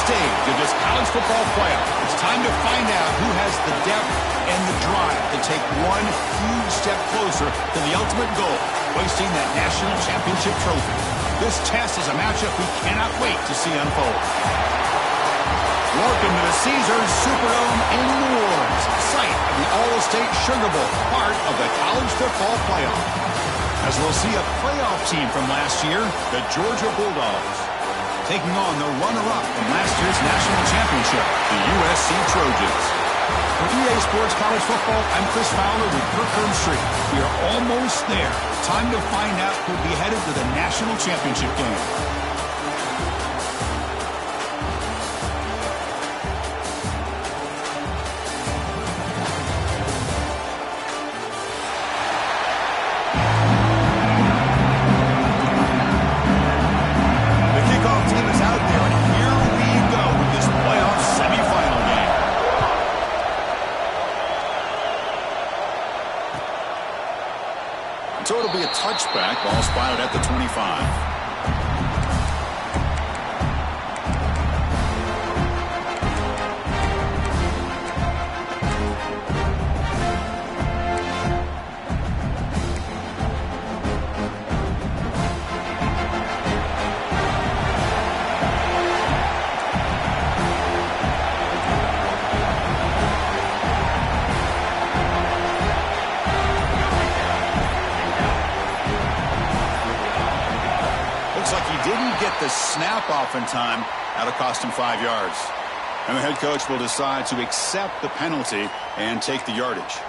stage of this college football playoff. It's time to find out who has the depth and the drive to take one huge step closer to the ultimate goal, hoisting that national championship trophy. This test is a matchup we cannot wait to see unfold. Welcome to the Caesars Superdome in New Orleans, site of the All-State Sugar Bowl, part of the college football playoff. As we'll see a playoff team from last year, the Georgia Bulldogs, taking on the runner-up from last year's national championship, the USC Trojans. For EA Sports College Football, I'm Chris Fowler with Kirkland Street. We are almost there. Time to find out who'll be headed to the national championship game. So it'll be a touchback, ball spotted at the 25. The snap off in time. That'll cost him 5 yards. And the head coach will decide to accept the penalty and take the yardage.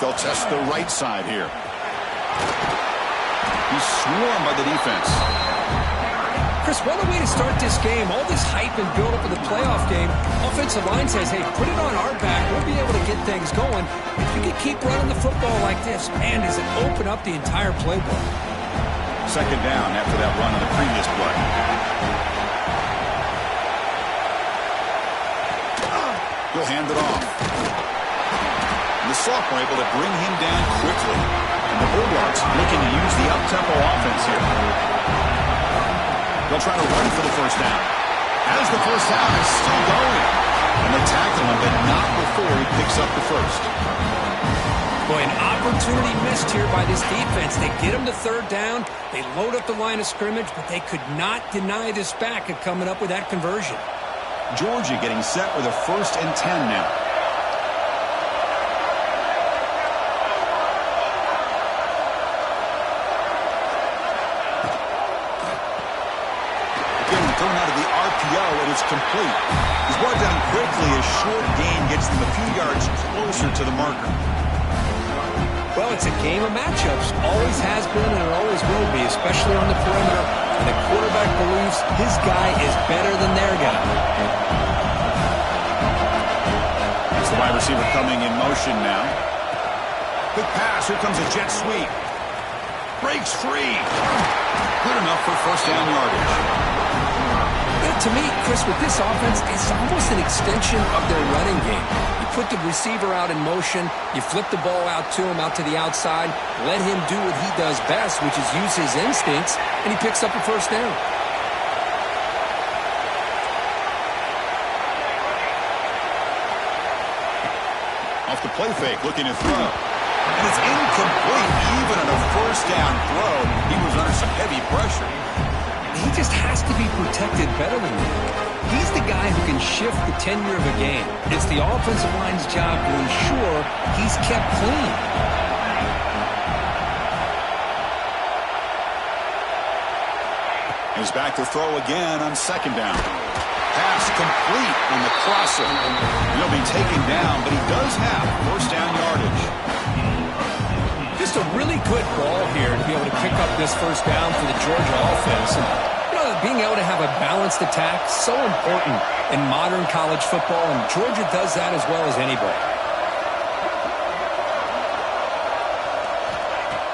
They'll test the right side here. He's swarmed by the defense. Chris, what a way to start this game. All this hype and build up of the playoff game. Offensive line says, hey, put it on our back. We'll be able to get things going. If you can keep running the football like this, man, does it open up the entire playbook. Second down after that run on the previous play. He'll hand it off. The sophomore able to bring him down quickly. And the Bulldogs looking to use the up-tempo offense here. They'll try to run for the first down. As the first down is still going. And they tackle him, but not before he picks up the first. Boy, an opportunity missed here by this defense. They get him to third down. They load up the line of scrimmage, but they could not deny this back of coming up with that conversion. Georgia getting set with a 1st and 10 now. Thrown out of the RPO, and it's complete. He's brought down quickly. A short gain gets them a few yards closer to the marker. Well, it's a game of matchups. Always has been, and it always will be, especially on the perimeter. And the quarterback believes his guy is better than their guy. That's the wide receiver coming in motion now. Quick pass. Here comes a jet sweep. Breaks free. Good enough for first down yardage. To me, Chris, with this offense, it's almost an extension of their running game. You put the receiver out in motion, you flip the ball out to him, out to the outside, let him do what he does best, which is use his instincts, and he picks up a first down. Off the play fake, looking to throw. And it's incomplete. Even on a first down throw, he was under some heavy pressure. He just has to be protected better than that. He's the guy who can shift the tenure of a game. It's the offensive line's job to ensure he's kept clean. He's back to throw again on second down. Pass complete on the crosser. He'll be taken down, but he does have first down yardage. Just a really good ball here to be able to pick up this first down for the Georgia offense. And, you know, being able to have a balanced attack, so important in modern college football, and Georgia does that as well as anybody.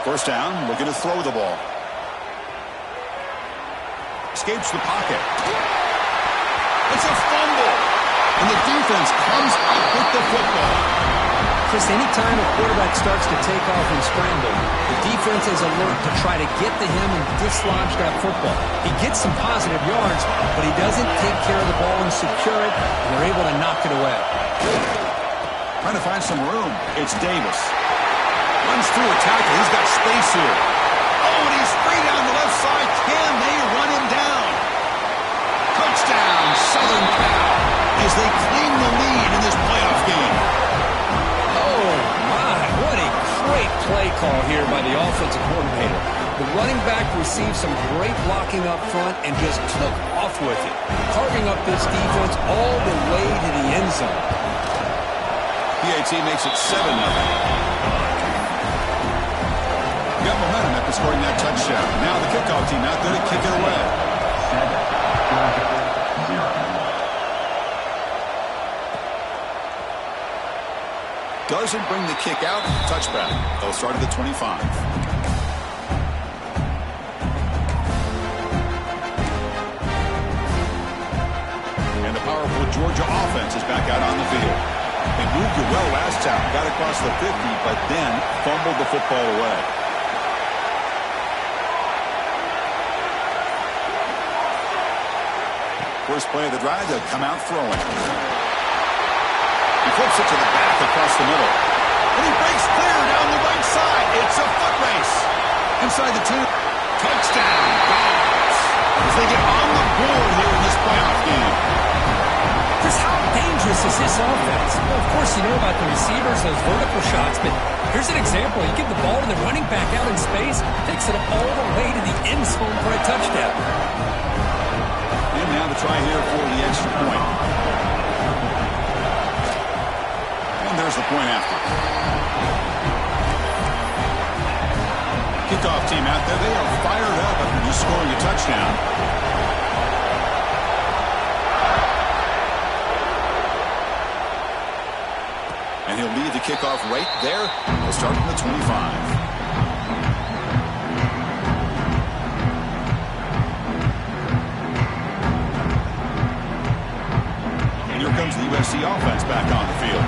First down, looking to throw the ball. escapes the pocket. It's a fumble. And the defense comes up with the football. Chris, anytime a quarterback starts to take off and scramble, the defense is alert to try to get to him and dislodge that football. He gets some positive yards, but he doesn't take care of the ball and secure it, and they're able to knock it away. Trying to find some room. It's Davis. Runs through a tackle. He's got space here. Oh, and he's free down the left side. Can they run him down? Touchdown, Southern Cal, as they claim the lead in this playoff game. Oh, my. What a great play call here by the offensive coordinator. The running back received some great blocking up front and just took off with it, carving up this defense all the way to the end zone. PAT makes it 7-0. Got momentum after scoring that touchdown. Now the kickoff team out there to kick it away. Doesn't bring the kick out. Touchback. They'll start at the 25. And the powerful Georgia offense is back out on the field. They moved it well last time. Got across the 50, but then fumbled the football away. First play of the drive, they'll come out throwing. He flips it to the back across the middle. And he breaks clear down the right side. It's a foot race. Inside the 2. Touchdown, Dogs. As they get on the board here in this playoff game. Chris, how dangerous is this offense? Well, of course, you know about the receivers, those vertical shots, but here's an example. You give the ball to the running back out in space, takes it all the way to the end zone for a touchdown. And now to try here for the extra point. And there's the point after. Kickoff team out there. They are fired up after just scoring a touchdown. And he'll lead the kickoff right there. We'll start from the 25. Here comes the USC offense back on the field.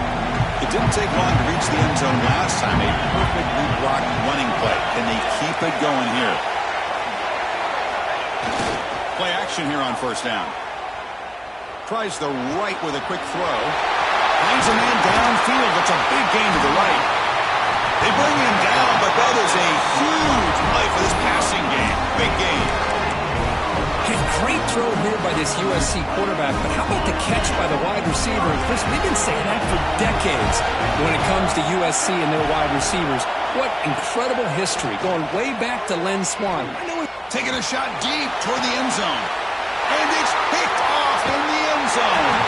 It didn't take long to reach the end zone last time. A perfectly blocked running play. Can they keep it going here? Play action here on first down. Tries the right with a quick throw. Finds a man downfield. It's a big gain to the right. They bring him down, but that is a huge play for this passing game. Big gain. Great throw here by this USC quarterback, but how about the catch by the wide receiver? And Chris, we've been saying that for decades when it comes to USC and their wide receivers. What incredible history, going way back to Len Swan. Taking a shot deep toward the end zone. And it's picked off in the end zone.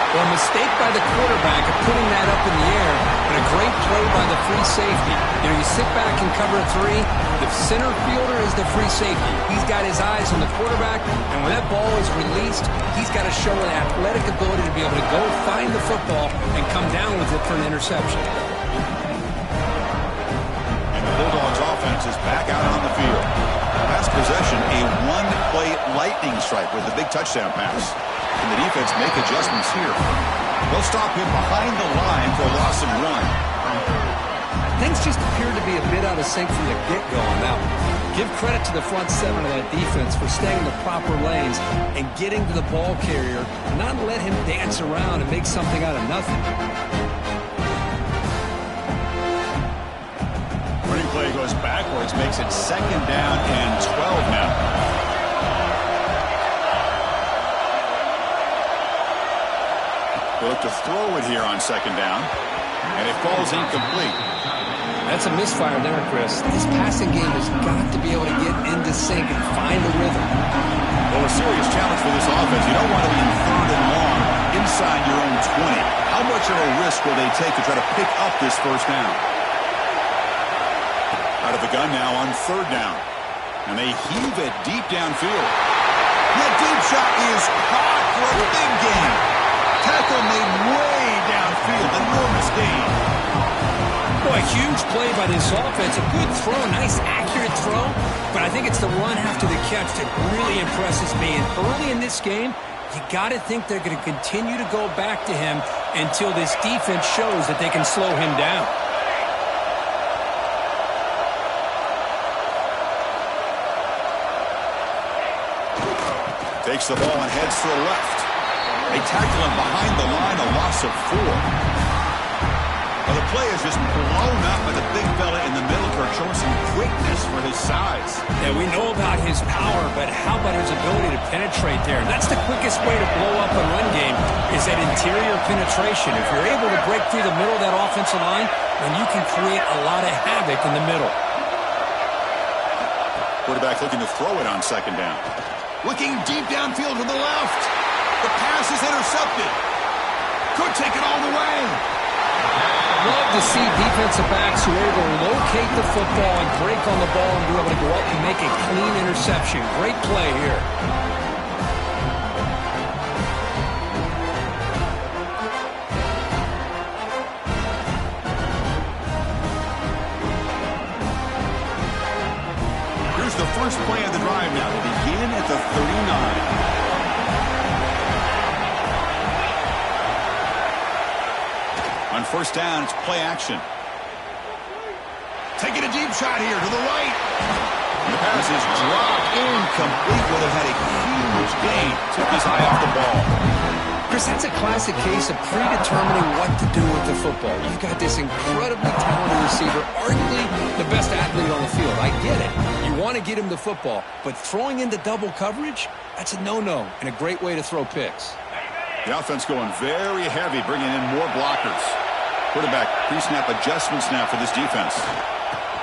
Well, a mistake by the quarterback of putting that up in the air, but a great play by the free safety. You know, you sit back and cover 3. The center fielder is the free safety. He's got his eyes on the quarterback, and when that ball is released, he's got to show an athletic ability to be able to go find the football and come down with it for an interception. And the Bulldogs offense is back out on the field. Last possession, a one-play lightning strike with a big touchdown pass. And the defense make adjustments here. They'll stop him behind the line for a loss of 1. Things just appeared to be a bit out of sync from the get-go on that one. Give credit to the front 7 of that defense for staying in the proper lanes and getting to the ball carrier, not let him dance around and make something out of nothing. Running play goes backwards, makes it 2nd down and 12 now. They look to throw it here on 2nd down, and it falls incomplete. That's a misfire there, Chris. This passing game has got to be able to get into sync and find a rhythm. Well, a serious challenge for this offense. You don't want to be in 3rd and long inside your own 20. How much of a risk will they take to try to pick up this 1st down? Out of the gun now on 3rd down. And they heave it deep downfield. That deep shot is caught for a big gain. Tackle made way downfield. Enormous gain. Oh, a huge play by this offense. A good throw, nice accurate throw. But I think it's the run after the catch that really impresses me. And early in this game, you got to think they're going to continue to go back to him until this defense shows that they can slow him down. Takes the ball and heads to the left. They tackle him behind the line, a loss of 4. Well, the play is just blown up by the big fella in the middle, Kirk, showing some quickness for his size. Yeah, we know about his power, but how about his ability to penetrate there? That's the quickest way to blow up a run game, is that interior penetration. If you're able to break through the middle of that offensive line, then you can create a lot of havoc in the middle. Quarterback looking to throw it on second down. Looking deep downfield to the left. The pass is intercepted. Could take it all the way. Love to see defensive backs who are able to locate the football and break on the ball and be able to go up and make a clean interception. Great play here. Here's the first play of the drive now. We'll begin at the 39. On first down, it's play action. Taking a deep shot here to the right. And the pass is dropped incomplete. Would have had a huge gain. Took his eye off the ball. Chris, that's a classic case of predetermining what to do with the football. You've got this incredibly talented receiver, arguably the best athlete on the field. I get it. You want to get him the football, but throwing into double coverage, that's a no-no and a great way to throw picks. The offense going very heavy, bringing in more blockers. Quarterback pre-snap adjustments now for this defense.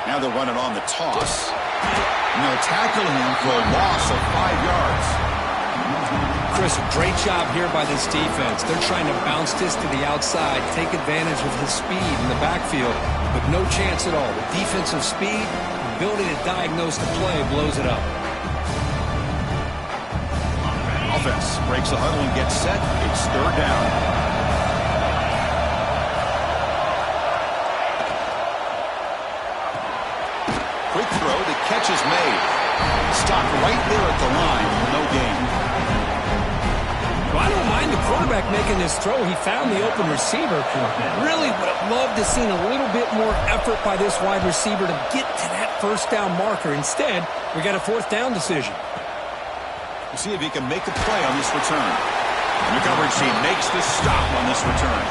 Now they're running on the toss. And they'll tackle him for a loss of 5 yards. Chris, a great job here by this defense. They're trying to bounce this to the outside, take advantage of his speed in the backfield, but no chance at all. The defensive speed, ability to diagnose the play, blows it up. Offense breaks the huddle and gets set. It's third down. Quick throw. The catch is made. Stopped right there at the line. No gain. Well, I don't mind the quarterback making this throw. He found the open receiver. Really would have loved to have seen a little bit more effort by this wide receiver to get to that first down marker. Instead, we got a fourth down decision. We'll see if he can make a play on this return. And the coverage team makes the stop on this return.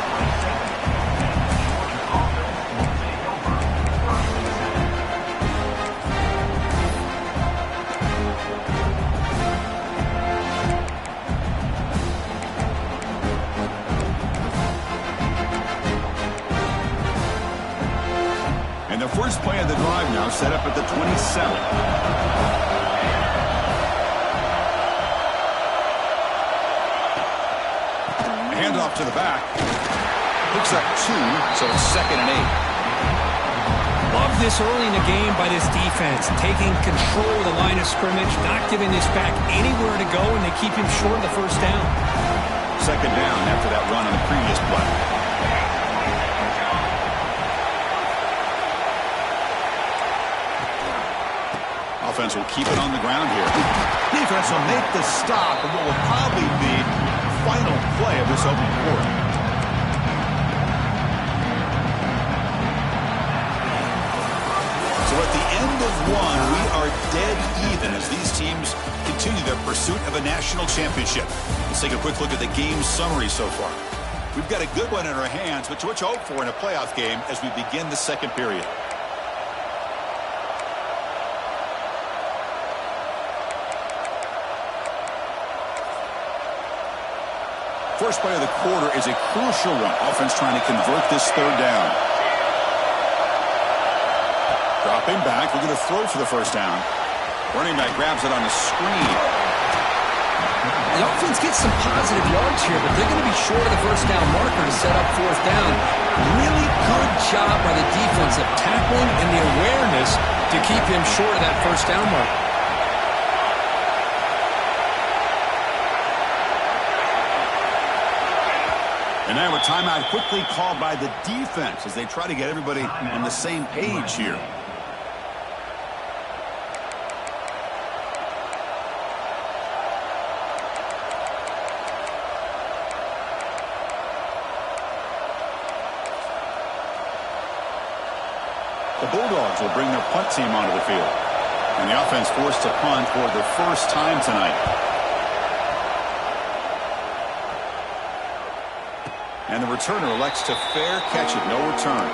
And the first play of the drive now set up at the 27. Handoff to the back. Picks up 2, so it's 2nd and 8. Love this early in the game by this defense. Taking control of the line of scrimmage, not giving this back anywhere to go, and they keep him short of the first down. 2nd down after that run on the previous play. Offense will keep it on the ground here. Defense will make the stop of what will probably be the final play of this opening quarter. So at the end of one, we are dead even as these teams continue their pursuit of a national championship. Let's take a quick look at the game summary so far. We've got a good one in our hands, but what you hope for in a playoff game as we begin the second period. First play of the quarter is a crucial one. Offense trying to convert this third down. Dropping back, looking to throw for the first down. Running back grabs it on the screen. The offense gets some positive yards here, but they're going to be short of the first down marker to set up fourth down. Really good job by the defense of tackling and the awareness to keep him short of that first down marker. And now a timeout quickly called by the defense as they try to get everybody on the same page here. The Bulldogs will bring their punt team onto the field. And the offense forced to punt for the first time tonight. And the returner elects to fair catch it, no return.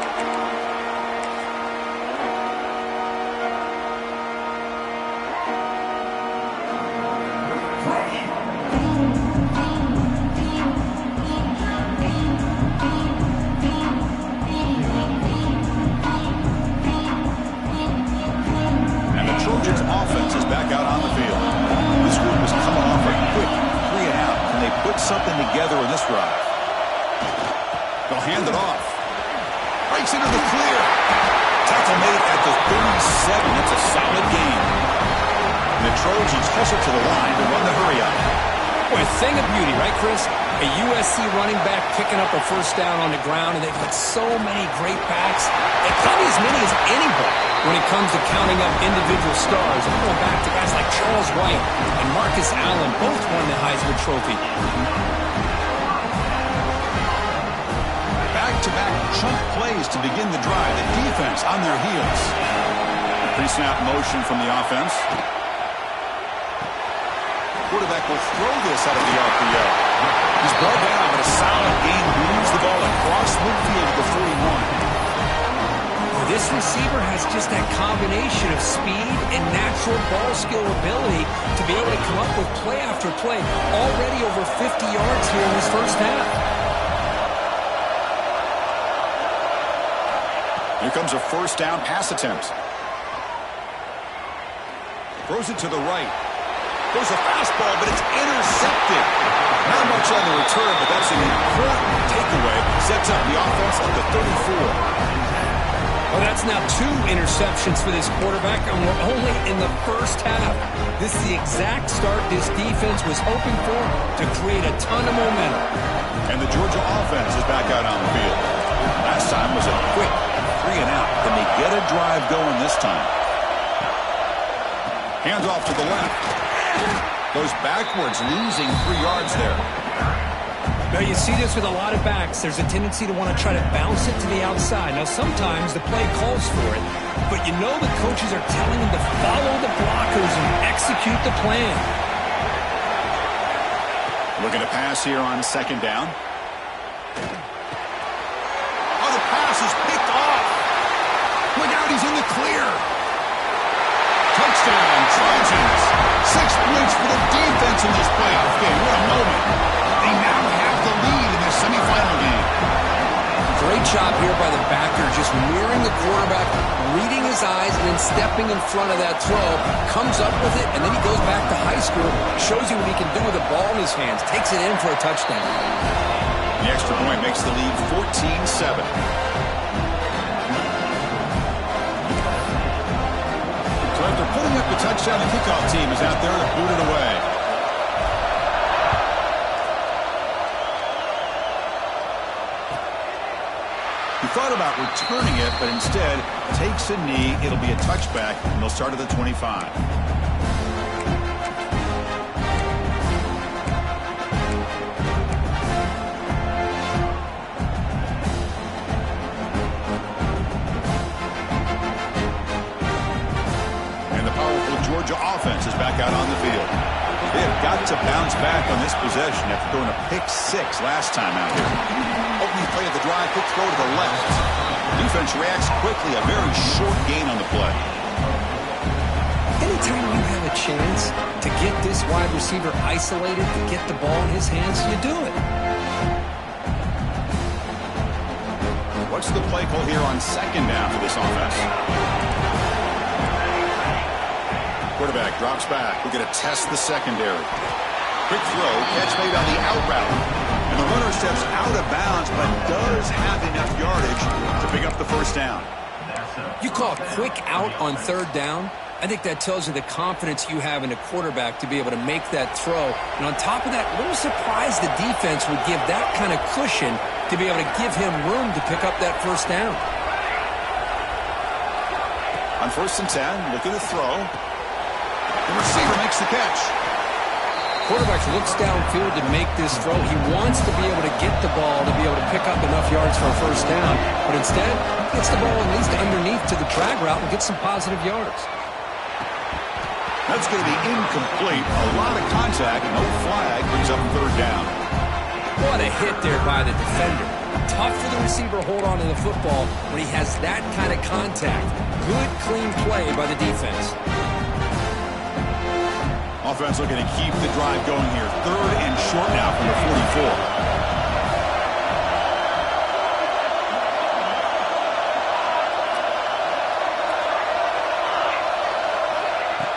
Something together in this drive. They'll hand it off. Breaks into the clear. Tackle made at the 37. That's a solid gain. And the Trojans hustle to the line to run the hurry up. Boy, a thing of beauty, right, Chris? A USC running back picking up a first down on the ground, and they've got so many great backs. And probably as many as anybody when it comes to counting up individual stars. I'm going back to guys like Charles White and Marcus Allen, both won the Heisman Trophy. Back-to-back chunk plays to begin the drive. The defense on their heels. Pre-snap motion from the offense. Quarterback will throw this out of the RPO. He's brought down, but a solid gain moves the ball across midfield to the 41. This receiver has just that combination of speed and natural ball skill ability to be able to come up with play after play. Already over 50 yards here in this first half. Here comes a first down pass attempt. Throws it to the right. There's a fastball, but it's intercepted. Not much on the return, but that's an important takeaway. Sets up the offense at the 34. Well, that's now 2 interceptions for this quarterback, and we're only in the first half. This is the exact start this defense was hoping for to create a ton of momentum. And the Georgia offense is back out on the field. Last time was a quick 3 and out. Can they get a drive going this time? Hands off to the left. Goes backwards, losing 3 yards there. Now, you see this with a lot of backs. There's a tendency to want to try to bounce it to the outside. Now, sometimes the play calls for it, but you know the coaches are telling them to follow the blockers and execute the plan. Looking to pass here on second down. Oh, the pass is picked off. Look out, he's in the clear. Touchdown, Trojans. 6 points for the defense in this playoff game. What a moment. They now have the lead in their semifinal game. Great job here by the backer, just mirroring the quarterback, reading his eyes, and then stepping in front of that throw. Comes up with it, and then he goes back to high school. Shows you what he can do with the ball in his hands. Takes it in for a touchdown. The extra point makes the lead 14-7. So after putting up the touchdown, the kickoff team is out there to boot it away. He thought about returning it, but instead takes a knee. It'll be a touchback, and they'll start at the 25. And the powerful Georgia offense is back out on the field. They have got to bounce back on this possession after throwing a pick-6 last time out here. Opening play of the drive, quick throw to the left. Defense reacts quickly, a very short gain on the play. Anytime you have a chance to get this wide receiver isolated, to get the ball in his hands, you do it. What's the play call here on second down for this offense? Quarterback drops back. We're going to test the secondary. Quick throw, catch made on the out route. And the runner steps out of bounds, but does have enough yardage to pick up the first down. You call a quick out on third down? I think that tells you the confidence you have in a quarterback to be able to make that throw. And on top of that, a little surprised the defense would give that kind of cushion to be able to give him room to pick up that first down. On 1st and 10, look at the throw. The receiver makes the catch. Quarterback looks downfield to make this throw. He wants to be able to get the ball to be able to pick up enough yards for a first down. But instead, he gets the ball at least underneath to the drag route and gets some positive yards. That's going to be incomplete. A lot of contact. No flag. Brings up 3rd down. What a hit there by the defender. Tough for the receiver to hold on to the football when he has that kind of contact. Good, clean play by the defense. Offense looking to keep the drive going here. 3rd and short now from the 44.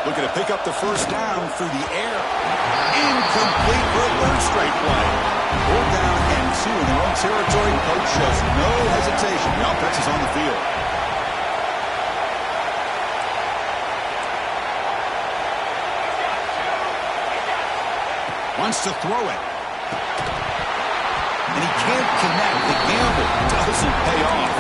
Looking to pick up the first down through the air. Incomplete for a 3rd straight play. 4th down and 2 in their own territory. Coach shows no hesitation. The offense is on the field. Wants to throw it. And he can't connect. The gamble doesn't pay off.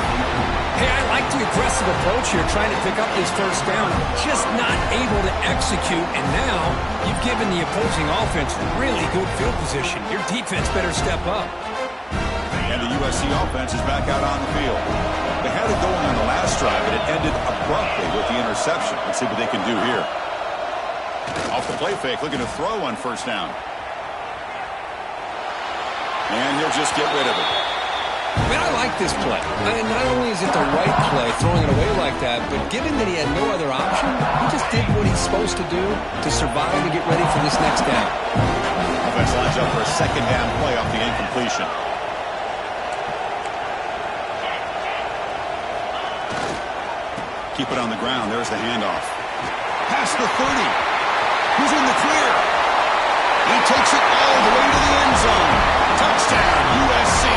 Hey, I like the aggressive approach here, trying to pick up this first down. Just not able to execute, and now you've given the opposing offense really good field position. Your defense better step up. And the USC offense is back out on the field. They had it going on the last drive, but it ended abruptly with the interception. Let's see what they can do here. Off the play fake, looking to throw on 1st down. And he'll just get rid of it. I mean, I like this play. And not only is it the right play, throwing it away like that, but given that he had no other option, he just did what he's supposed to do to survive and get ready for this next down. Offense lines up for a 2nd down play off the incompletion. Keep it on the ground. There's the handoff. Past the 30. Who's in the clear? He takes it all the way to the end zone. Touchdown, USC.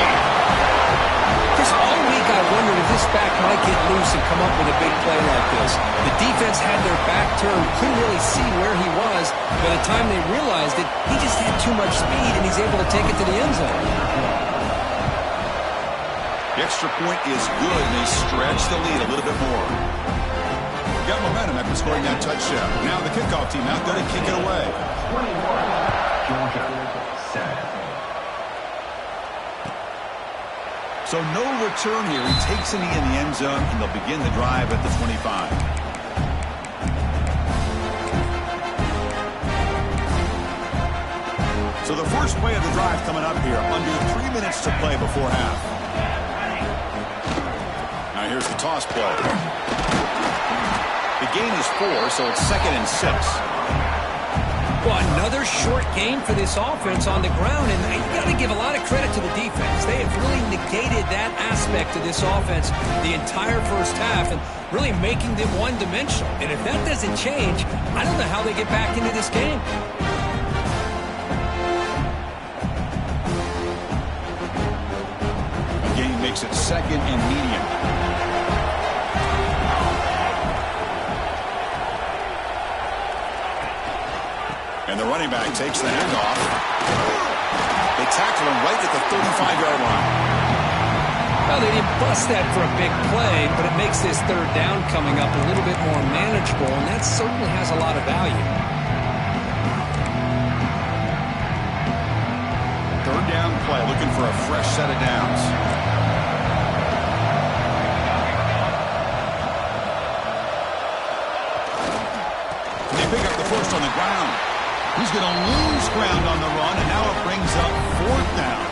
Chris, all week I wondered if this back might get loose and come up with a big play like this. The defense had their back turned, couldn't really see where he was. By the time they realized it, he just had too much speed, and he's able to take it to the end zone. The extra point is good, and they stretch the lead a little bit more. Got momentum after scoring that touchdown. Now the kickoff team out there to kick it away. 21, Georgia, 7. So no return here. He takes it in the end zone, and they'll begin the drive at the 25. So the first play of the drive coming up here. Under 3 minutes to play before half. Now here's the toss play. The gain is 4, so it's 2nd and 6. Well, another short game for this offense on the ground, and you got to give a lot of credit to the defense. They have really negated that aspect of this offense the entire first half and really making them one-dimensional. And if that doesn't change, I don't know how they get back into this game. Again, makes it 2nd and medium. And the running back takes the handoff. They tackle him right at the 35-yard line. Well, they didn't bust that for a big play, but it makes this 3rd down coming up a little bit more manageable, and that certainly has a lot of value. 3rd down play, looking for a fresh set of downs. And they pick up the first on the ground. He's going to lose ground on the run, and now it brings up 4th down.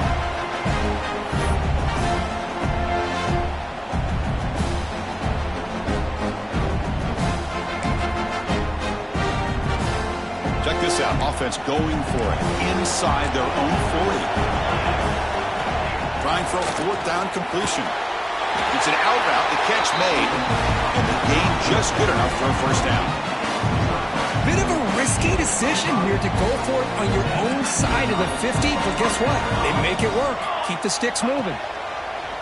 Check this out. Offense going for it inside their own 40. Trying for a 4th down completion. It's an out route. The catch made, and the gain just good enough for a first down. Bit of a risky decision here to go for it on your own side of the 50, but guess what? They make it work. Keep the sticks moving.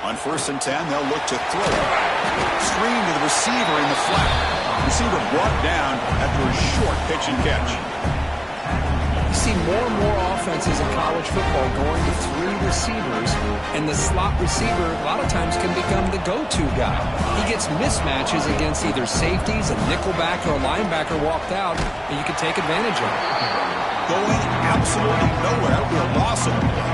On 1st and 10, they'll look to throw it. Screen to the receiver in the flat. Receiver brought down after a short pitch and catch. You see more and more offenses in college football going to 3 receivers, and the slot receiver a lot of times can become the go-to guy. He gets mismatches against either safeties, a nickelback, or a linebacker walked out, and you can take advantage of it. Going absolutely nowhere with a loss of the play.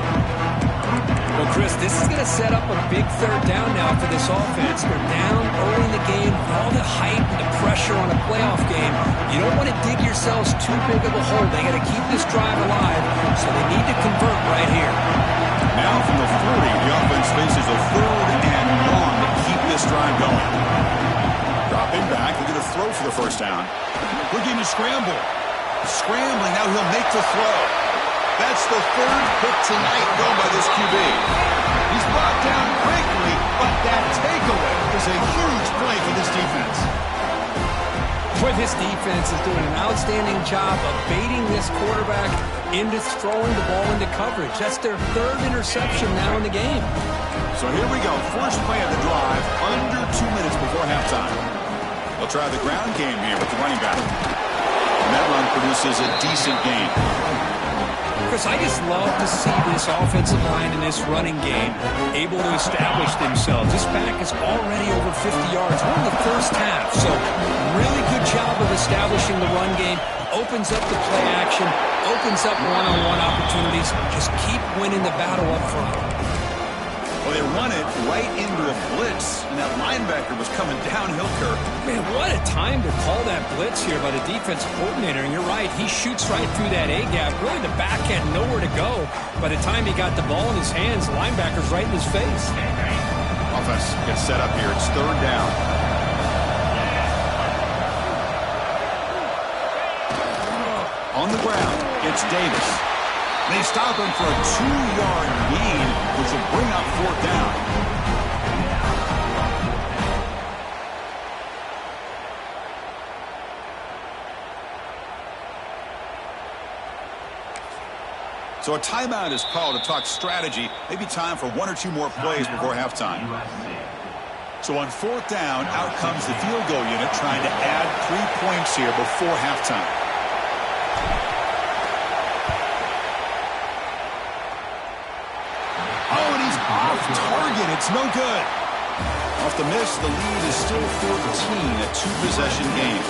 Well, Chris, this is going to set up a big third down now for this offense. They're down early in the game, all the hype and the pressure on a playoff game. You don't want to dig yourselves too big of a hole. They got to keep this drive alive, so they need to convert right here. Now from the 40, the offense faces a 3rd and long to keep this drive going. Dropping back, they're going to throw for the first down. Looking to scramble. Scrambling, now he'll make the throw. That's the 3rd pick tonight thrown by this QB. He's brought down quickly, but that takeaway is a huge play for this defense. Boy, this defense is doing an outstanding job of baiting this quarterback into throwing the ball into coverage. That's their 3rd interception now in the game. So here we go. First play of the drive, under 2 minutes before halftime. They'll try the ground game here with the running back. And that run produces a decent gain. Chris, I just love to see this offensive line in this running game able to establish themselves. This back is already over 50 yards. We're in the first half, so really good job of establishing the run game. Opens up the play action, opens up one-on-one opportunities. Just keep winning the battle up front. Well, they run it right into a blitz, and that linebacker was coming downhill, Kirk. Man, what a time to call that blitz here by the defensive coordinator. And you're right, he shoots right through that A-gap. Really, the back had nowhere to go. By the time he got the ball in his hands, the linebacker's right in his face. Offense gets set up here. It's 3rd down. On the ground, it's Davis. They stop him for a 2-yard gain, which will bring up 4th down. So a timeout is called to talk strategy. Maybe time for 1 or 2 more plays before halftime. So on 4th down, out comes the field goal unit trying to add 3 points here before halftime. Off target, it's no good. Off the miss, the lead is still 14, a 2-possession game.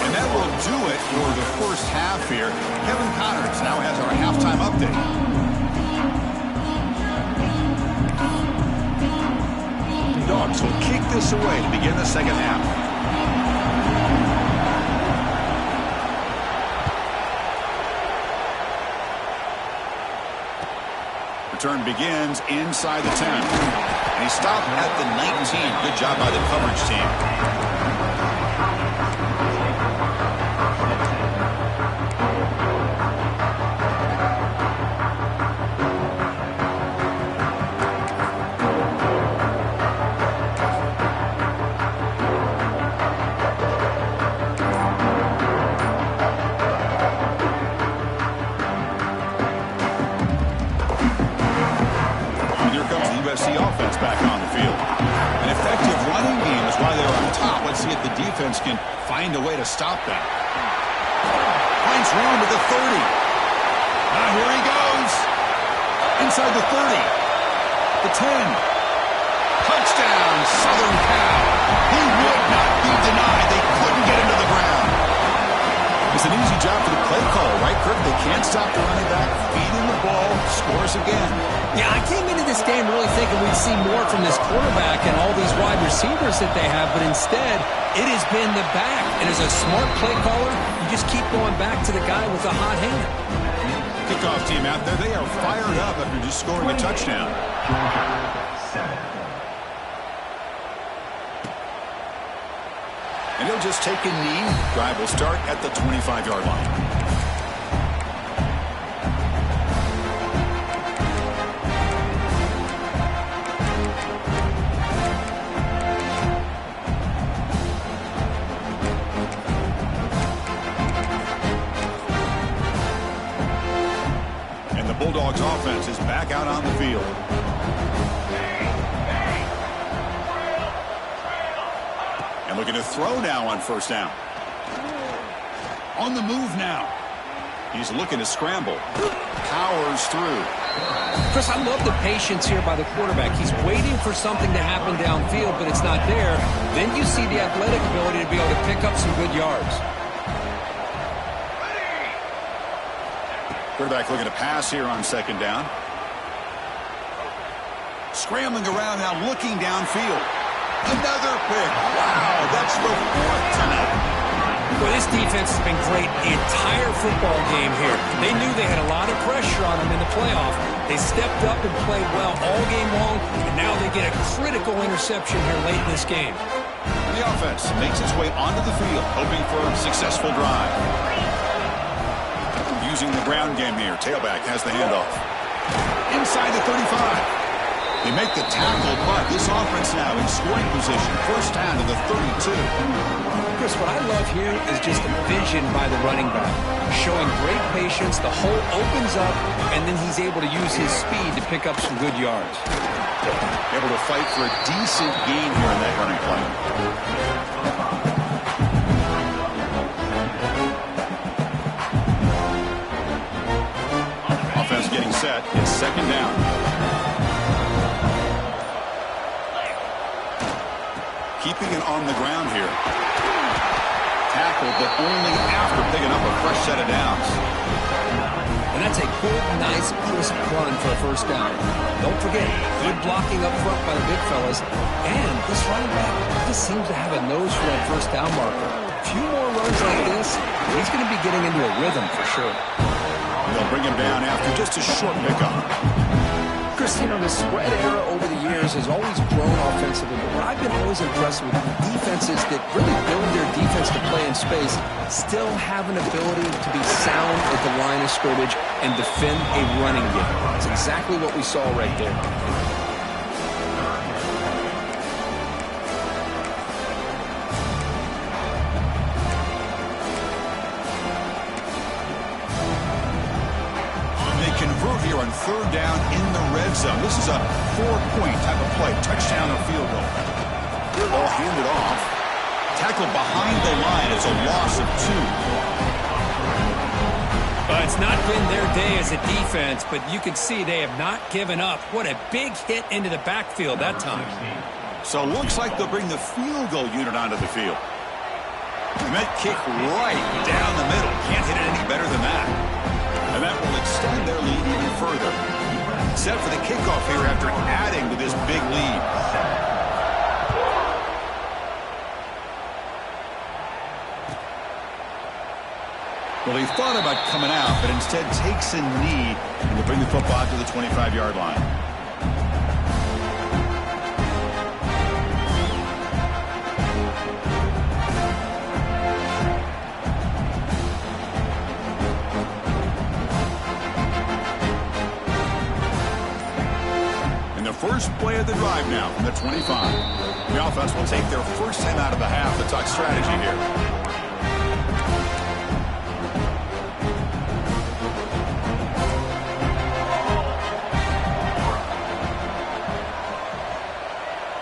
And that will do it for the first half here. Kevin Connors now has our halftime update. The Dogs will kick this away to begin the second half. Return begins inside the 10. And he stopped at the 19. Good job by the coverage team. USC offense back on the field. An effective running game is why they're on top. Let's see if the defense can find a way to stop that. Finds room at the 30. Now here he goes. Inside the 30. The 10. Touchdown, Southern Cal. He would not be denied. They couldn't get him to the ground. It's an easy job for the play caller, right, Kirk? They can't stop the running back. Feeding the ball. Scores again. Yeah, I came into this game really thinking we'd see more from this quarterback and all these wide receivers that they have, but instead, it has been the back. And as a smart play caller, you just keep going back to the guy with the hot hand. Kickoff team out there, they are fired up after just scoring a touchdown. And he'll just take a knee. Drive will start at the 25-yard line. Bulldogs offense is back out on the field. And Looking to throw now on first down. On the move now. He's looking to scramble. Powers through. Chris, I love the patience here by the quarterback. He's waiting for something to happen downfield, but it's not there. Then you see the athletic ability to be able to pick up some good yards. Quarterback looking to pass here on second down. Scrambling around now, looking downfield. Another pick. Wow, that's the fourth tonight. Well, this defense has been great the entire football game here. They knew they had a lot of pressure on them in the playoff. They stepped up and played well all game long, and now they get a critical interception here late in this game. The offense makes its way onto the field, hoping for a successful drive. Using the ground game here, tailback has the handoff. Inside the 35. They make the tackle, but this offense now in scoring position. First down to the 32. Chris, what I love here is just the vision by the running back. Showing great patience, the hole opens up, and then he's able to use his speed to pick up some good yards. Able to fight for a decent gain here in that running play. Offense getting set. It's second down. Keeping it on the ground here. Tackled, but only after picking up a fresh set of downs. And that's a good, nice, crisp run for a first down. Don't forget, good blocking up front by the big fellas. And this running back just seems to have a nose for that first down marker. A few more runs like this, he's going to be getting into a rhythm for sure. They'll bring him down after just a short pickup. Chris, you know, the spread era over the years has always grown offensively, but what I've been always impressed with defenses that really build their defense to play in space still have an ability to be sound at the line of scrimmage and defend a running game. That's exactly what we saw right there. Here on third down in the red zone. This is a 4-point type of play. Touchdown or field goal. Ball handed off. Tackle behind the line is a loss of 2. It's not been their day as a defense, but you can see they have not given up. What a big hit into the backfield that time. So looks like they'll bring the field goal unit onto the field. And that kick right down the middle. Can't hit it any better than that. And that will extend their lead even further. Set for the kickoff here after adding to this big lead. Well, he thought about coming out, but instead takes a knee and will bring the football to the 25-yard line. First play of the drive now from the 25. The offense will take their first time out of the half to talk strategy here.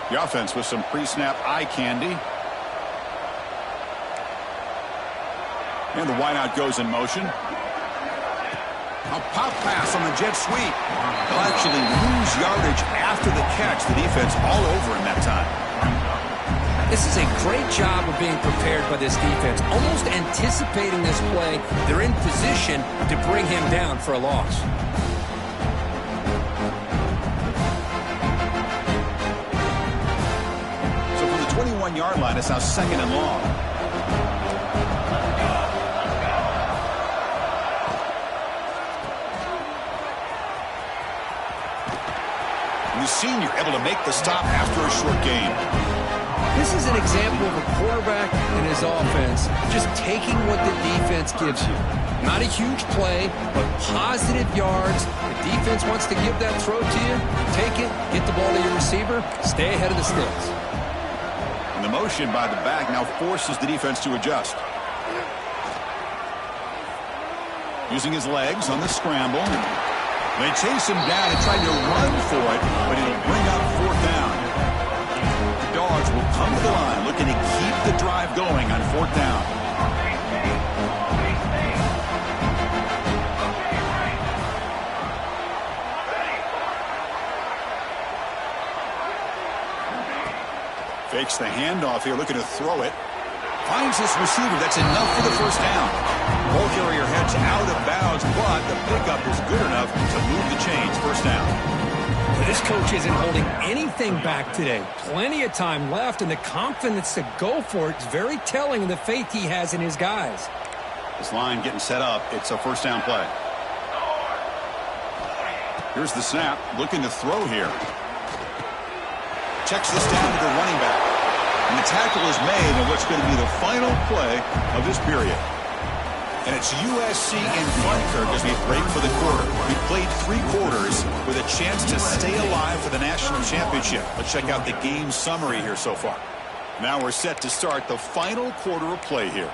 The offense with some pre-snap eye candy. And the wideout goes in motion. A pop pass on the jet sweep. They'll actually lose yardage after the catch. The defense all over him that time. This is a great job of being prepared by this defense. Almost anticipating this play, they're in position to bring him down for a loss. So from the 21-yard line, it's now second and long. The senior able to make the stop after a short gain. This is an example of a quarterback and his offense just taking what the defense gives you. Not a huge play, but positive yards. The defense wants to give that throw to you. Take it, get the ball to your receiver, stay ahead of the sticks. And the motion by the back now forces the defense to adjust. Using his legs on the scramble. They chase him down and try to run for it, but it'll bring up fourth down. The Dogs will come to the line, looking to keep the drive going on 4th down. Fakes the handoff here, looking to throw it. Finds his receiver. That's enough for the 1st down. Ball carrier heads out of bounds, but the pickup is good enough to move the chains. 1st down. This coach isn't holding anything back today. Plenty of time left, and the confidence to go for it is very telling of the faith he has in his guys. This line getting set up. It's a 1st down play. Here's the snap. Looking to throw here. Checks this down to the running back. And the tackle is made on what's going to be the final play of this period. And it's USC in front here because we break for the quarter. We played 3 quarters with a chance to stay alive for the national championship. Let's check out the game summary here so far. Now we're set to start the final quarter of play here.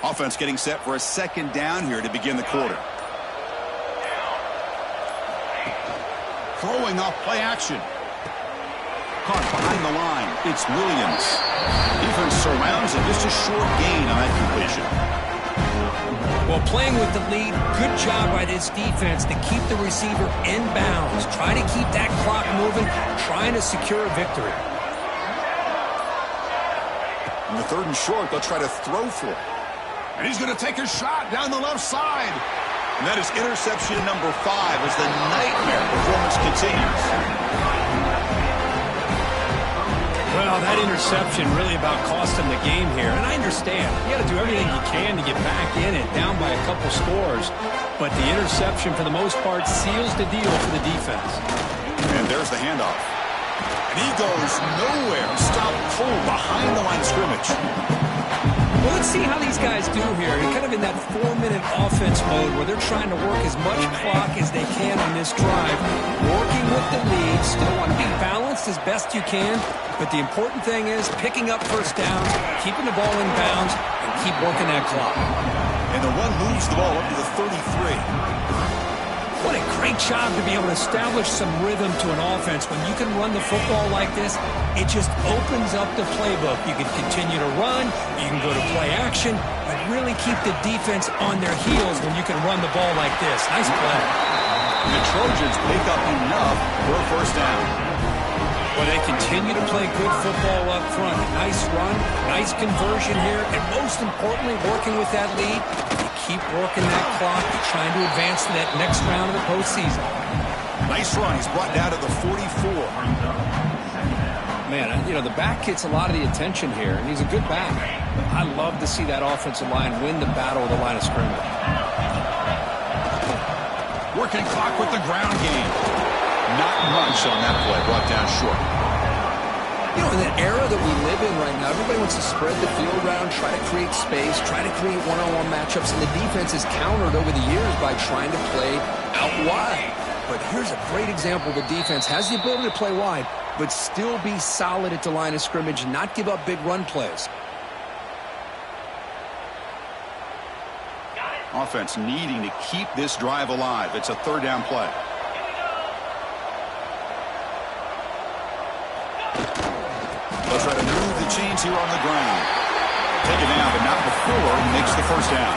Offense getting set for a 2nd down here to begin the quarter. Throwing off play action. Caught behind the line. It's Williams. Defense surrounds it. Just a short gain on that completion. Well, playing with the lead, good job by this defense to keep the receiver in bounds. Try to keep that clock moving, trying to secure a victory. In the 3rd and short, they'll try to throw for it. And he's going to take a shot down the left side. And that is interception number 5 as the nightmare performance continues. Well, that interception really about cost him the game here. And I understand. You got to do everything you can to get back in it, down by a couple scores. But the interception, for the most part, seals the deal for the defense. And there's the handoff. And he goes nowhere. Stopped cold behind the line of scrimmage. Well, let's see how these guys do here. They're kind of in that 4-minute offense mode where they're trying to work as much clock as they can on this drive. Working with the lead. Still want to be balanced as best you can. But the important thing is picking up 1st downs, keeping the ball in bounds, and keep working that clock. And the run moves the ball up to the 33. What a great job to be able to establish some rhythm to an offense. When you can run the football like this, it just opens up the playbook. You can continue to run, you can go to play action, but really keep the defense on their heels when you can run the ball like this. Nice play. The Trojans pick up enough for a 1st down. Well, they continue to play good football up front. Nice run, nice conversion here, and most importantly, working with that lead. Keep working that clock, trying to advance to that next round of the postseason. Nice run. He's brought down to the 44. Man, you know, the back gets a lot of the attention here, and he's a good back. I love to see that offensive line win the battle of the line of scrimmage. Working clock with the ground game. Not much on that play. Brought down short. You know, in the era that we live in right now, everybody wants to spread the field around, try to create space, try to create one-on-one matchups, and the defense is countered over the years by trying to play out wide. But here's a great example. The defense has the ability to play wide, but still be solid at the line of scrimmage, not give up big run plays. Offense needing to keep this drive alive. It's a 3rd down play. They'll try to move the chains here on the ground. Take it down, but not before he makes the 1st down.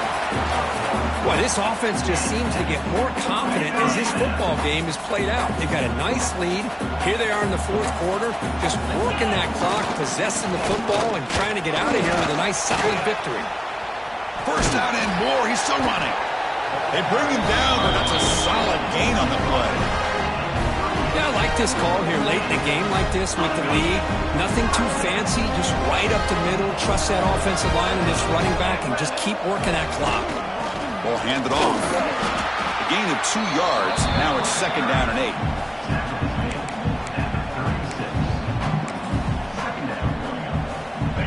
Well, this offense just seems to get more confident as this football game is played out. They've got a nice lead. Here they are in the 4th quarter, just working that clock, possessing the football, and trying to get out of here with a nice, solid victory. 1st down and more. He's still running. They bring him down, but that's a solid gain on the play. Yeah, I like this call here late in the game like this with the lead. Nothing too fancy, just right up the middle. Trust that offensive line and this running back and just keep working that clock. Ball handed off. A gain of 2 yards. Now it's 2nd down and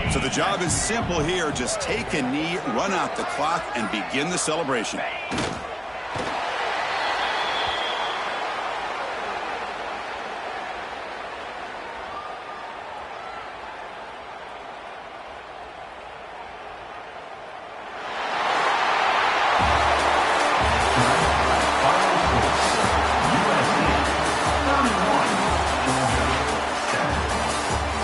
8. So the job is simple here. Just take a knee, run out the clock, and begin the celebration.